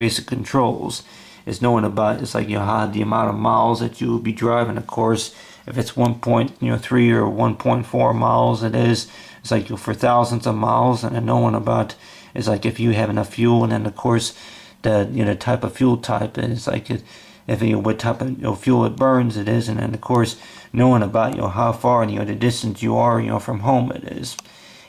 basic controls. It's knowing about, it's like, how the amount of miles that you will be driving. Of course, if it's 1.3 or 1.4 miles, it's like for thousands of miles. And then knowing about, it's like if you have enough fuel, and then of course the type of fuel type is like if what type of fuel it burns it is. And then of course knowing about how far and the distance you are from home it is.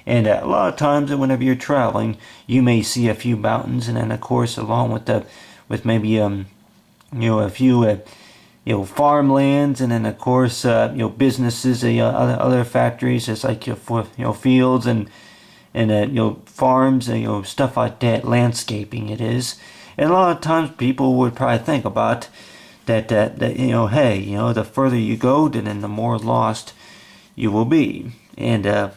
And a lot of times whenever you're traveling, you may see a few mountains, and then of course along with maybe a few farmlands, and then of course businesses, other factories, just like fields and farms, and stuff like that. Landscaping it is. And a lot of times people would probably think about that hey, the further you go, then the more lost you will be. And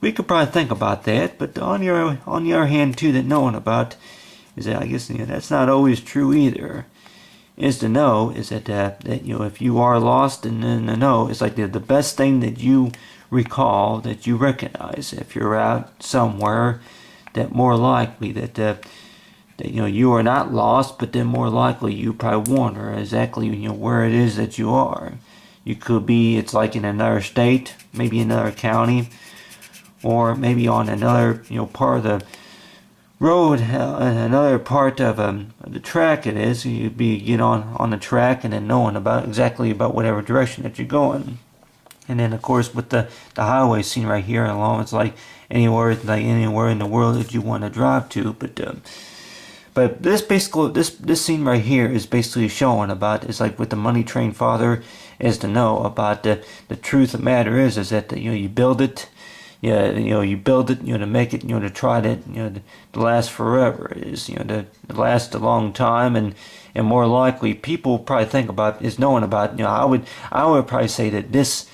we could probably think about that, but on the other hand too, that knowing about is that I guess that's not always true either. Is to know is that if you are lost, and then to know it's like the best thing that you recall, that you recognize if you're out somewhere, that more likely that you are not lost, but then more likely you probably wonder exactly where it is that you are. You could be, it's like in another state, maybe another county, or maybe on another part of the road, another part of the track it is. You'd get on the track, and then knowing about exactly about whatever direction that you're going. And then of course with the highway scene right here along, it's like anywhere in the world that you want to drive to. But this scene right here is basically showing about, it's like with the Money Train Father, is to know about the truth of the matter is that you build it. Yeah, you build it, to make it, to try to last forever. It is, to last a long time, and more likely people probably think about is knowing about. I would probably say that this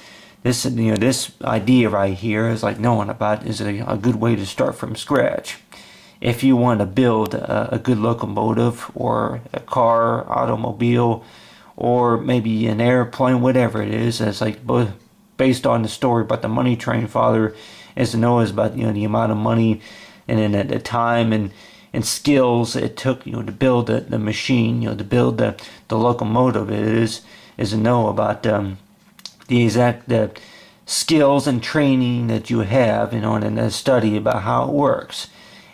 idea right here is like knowing about is a good way to start from scratch. If you want to build a good locomotive, or a car, automobile, or maybe an airplane, whatever it is, it's like both based on the story about the Money Train Father, is to know is about the amount of money and then the time and skills it took to build the machine, to build the locomotive. It is to know about the exact skills and training that you have, and the study about how it works,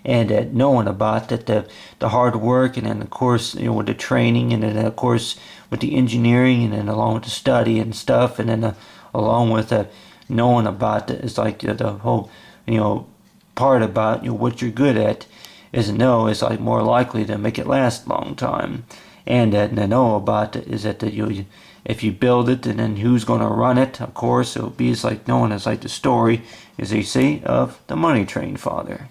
and knowing about that the hard work, and then of course with the training, and then of course with the engineering, and then along with the study and stuff, and then along with knowing about it's like the whole part about what you're good at, is to know it's like more likely to make it last a long time. And to know about is that if you build it, and then who's going to run it, of course it'll be, it's like knowing, it's like the story, as you see, of the Money Train Father.